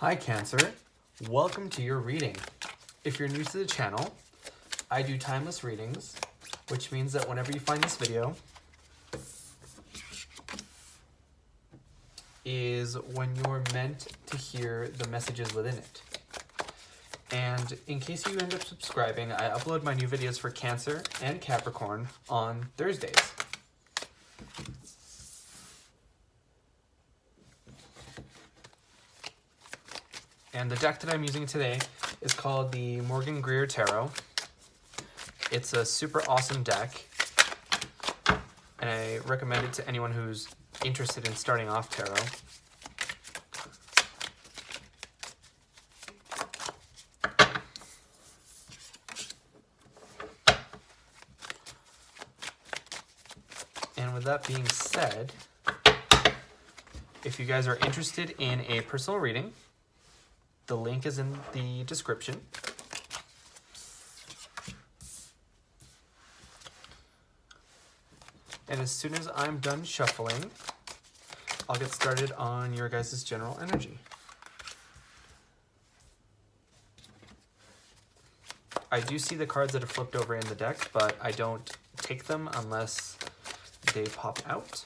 Hi Cancer, welcome to your reading. If you're new to the channel, I do timeless readings, which means that whenever you find this video is when you're meant to hear the messages within it. And in case you end up subscribing, I upload my new videos for Cancer and Capricorn on Thursdays. And the deck that I'm using today is called the Morgan Greer Tarot. It's a super awesome deck, and I recommend it to anyone who's interested in starting off tarot. And with that being said, if you guys are interested in a personal reading, the link is in the description. And as soon as I'm done shuffling, I'll get started on your guys' general energy. I do see the cards that have flipped over in the deck, but I don't take them unless they pop out.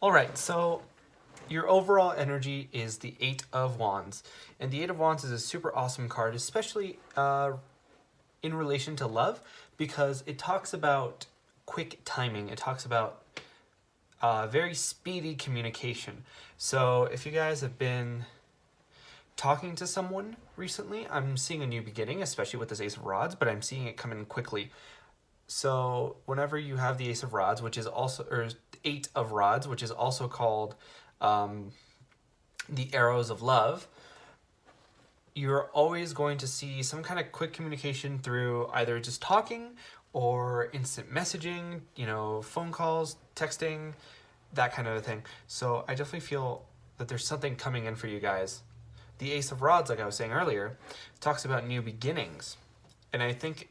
All right, so your overall energy is the Eight of Wands. And the Eight of Wands is a super awesome card, especially in relation to love, because it talks about quick timing. It talks about very speedy communication. So if you guys have been talking to someone recently, I'm seeing a new beginning, especially with this Ace of Rods, but I'm seeing it come in quickly. So whenever you have the Ace of Rods, which is also, or Eight of Rods, which is also called the Arrows of Love, you're always going to see some kind of quick communication through either just talking or instant messaging, you know, phone calls, texting, that kind of a thing. So I definitely feel that there's something coming in for you guys. The Ace of Rods, like I was saying earlier, talks about new beginnings. And I think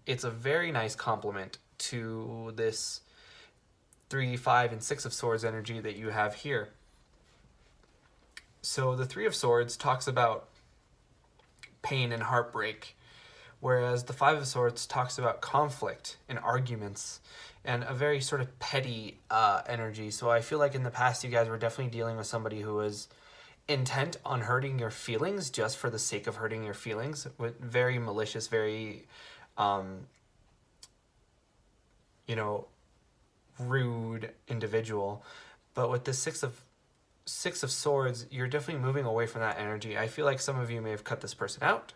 it's a very nice complement to this 3, 5, and 6 of Swords energy that you have here. So the 3 of Swords talks about pain and heartbreak, whereas the 5 of Swords talks about conflict and arguments and a very sort of petty energy. So I feel like in the past you guys were definitely dealing with somebody who was intent on hurting your feelings just for the sake of hurting your feelings, with very malicious, very you know, rude individual. But with the Six of Swords, you're definitely moving away from that energy. I feel like some of you may have cut this person out.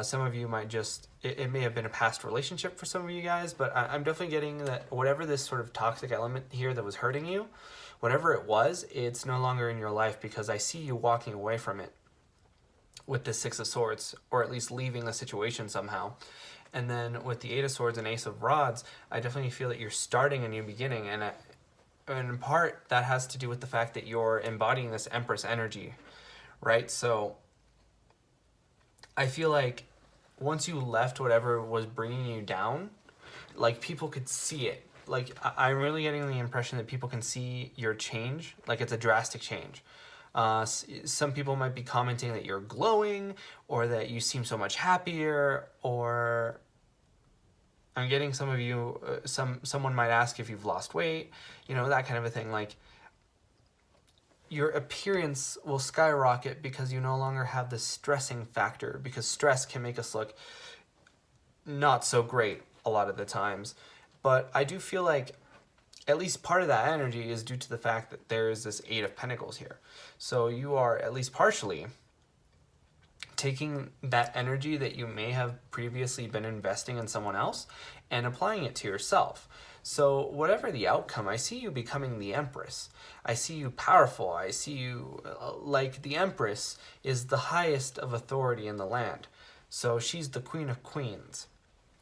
Some of you might just, it may have been a past relationship for some of you guys, but I'm definitely getting that whatever this sort of toxic element here that was hurting you, whatever it was, it's no longer in your life, because I see you walking away from it with the 6 of Swords, or at least leaving the situation somehow. And then with the 8 of Swords and Ace of Rods, I definitely feel that you're starting a new beginning. And in part, that has to do with the fact that you're embodying this Empress energy, right? So I feel like once you left whatever was bringing you down, like people could see it. Like I'm really getting the impression that people can see your change, like it's a drastic change. Some people might be commenting that you're glowing, or that you seem so much happier, or I'm getting some of you, someone might ask if you've lost weight, you know, that kind of a thing. Like your appearance will skyrocket because you no longer have the stressing factor, because stress can make us look not so great a lot of the times. But I do feel like at least part of that energy is due to the fact that there is this 8 of Pentacles here. So you are at least partially taking that energy that you may have previously been investing in someone else and applying it to yourself. So whatever the outcome, I see you becoming the Empress. I see you powerful. I see you like the Empress is the highest of authority in the land. So she's the Queen of Queens.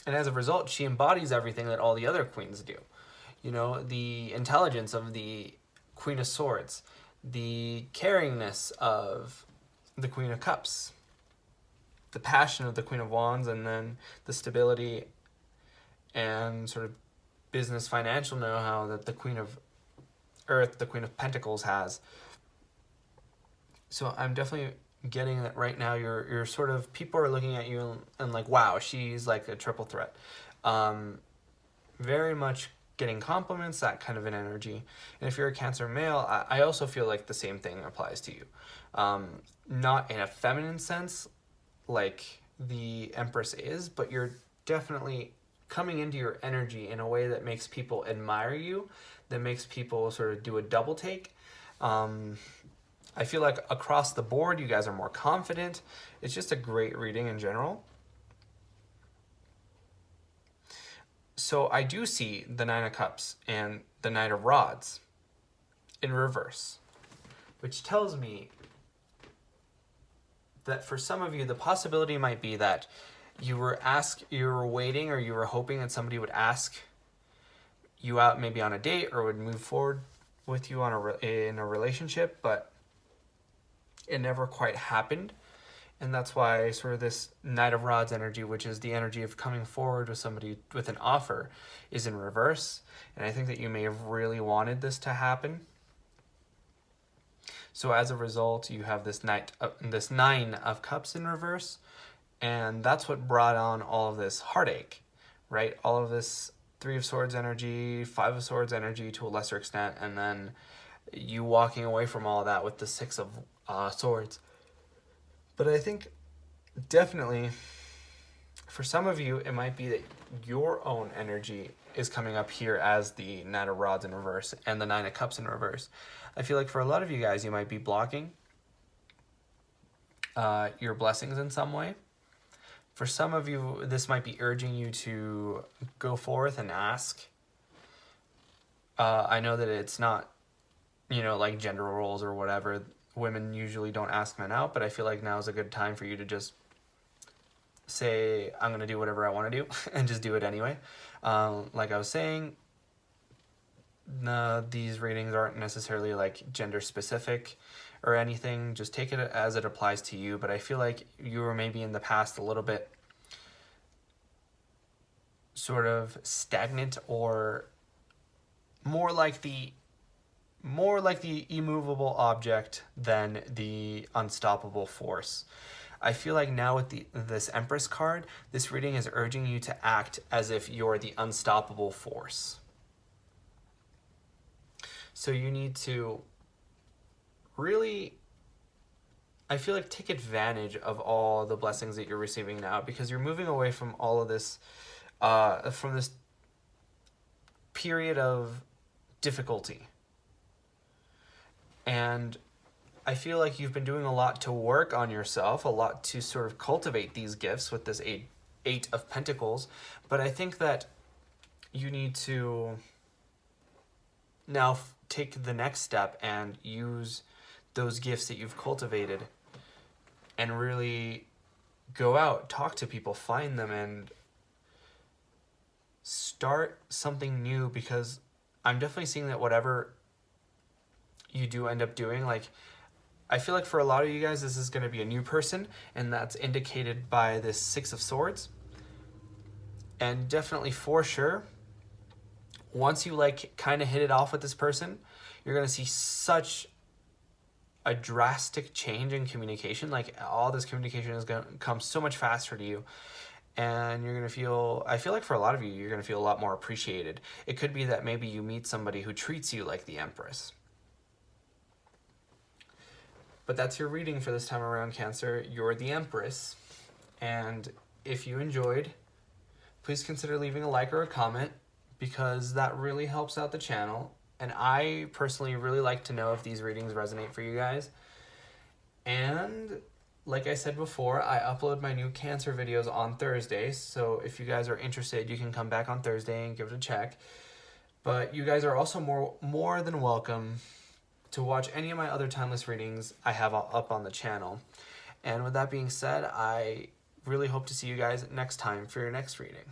And as a result, she embodies everything that all the other queens do. You know, the intelligence of the Queen of Swords, the caringness of the Queen of Cups, the passion of the Queen of Wands, and then the stability and sort of business financial know-how that the Queen of Earth, the Queen of Pentacles has. So I'm definitely getting that right now you're sort of, people are looking at you and like, wow, she's like a triple threat. Very much getting compliments, that kind of an energy. And if you're a Cancer male, I also feel like the same thing applies to you. Not in a feminine sense like the Empress is, but you're definitely coming into your energy in a way that makes people admire you, that makes people sort of do a double take. I feel like across the board, you guys are more confident. It's just a great reading in general. So I do see the Nine of Cups and the Knight of Rods in reverse, which tells me that for some of you, the possibility might be that you were waiting, or you were hoping that somebody would ask you out maybe on a date or would move forward with you in a relationship, but it never quite happened. And that's why sort of this Knight of Rods energy, which is the energy of coming forward with somebody with an offer, is in reverse. And I think that you may have really wanted this to happen. So as a result, you have this this Nine of Cups in reverse. And that's what brought on all of this heartache, right? All of this Three of Swords energy, Five of Swords energy to a lesser extent, and then you walking away from all of that with the Six of Swords. But I think definitely for some of you, it might be that your own energy is coming up here as the Knight of Rods in reverse and the Nine of Cups in reverse. I feel like for a lot of you guys, you might be blocking your blessings in some way. For some of you, this might be urging you to go forth and ask. I know that it's not, like gender roles or whatever. Women usually don't ask men out, but I feel like now is a good time for you to just say, I'm going to do whatever I want to do and just do it anyway. Like I was saying, these readings aren't necessarily like gender specific or anything. Just take it as it applies to you. But I feel like you were maybe in the past a little bit sort of stagnant, or more like the immovable object than the unstoppable force. I feel like now with this Empress card, this reading is urging you to act as if you're the unstoppable force. So you need to really, I feel like, take advantage of all the blessings that you're receiving now, because you're moving away from all of this, from this period of difficulty. And I feel like you've been doing a lot to work on yourself, a lot to sort of cultivate these gifts with this Eight of Pentacles. But I think that you need to now take the next step and use those gifts that you've cultivated and really go out, talk to people, find them, and start something new. Because I'm definitely seeing that whatever you do end up doing, like, I feel like for a lot of you guys, this is going to be a new person, and that's indicated by this Six of Swords. And definitely, for sure, once you like kind of hit it off with this person, you're going to see such a drastic change in communication. Like, all this communication is going to come so much faster to you. And you're going to feel, I feel like for a lot of you, you're going to feel a lot more appreciated. It could be that maybe you meet somebody who treats you like the Empress. But that's your reading for this time around, Cancer. You're the Empress. And if you enjoyed, please consider leaving a like or a comment, because that really helps out the channel. And I personally really like to know if these readings resonate for you guys. And like I said before, I upload my new Cancer videos on Thursdays. So if you guys are interested, you can come back on Thursday and give it a check. But you guys are also more than welcome to watch any of my other timeless readings I have up on the channel. And with that being said, I really hope to see you guys next time for your next reading.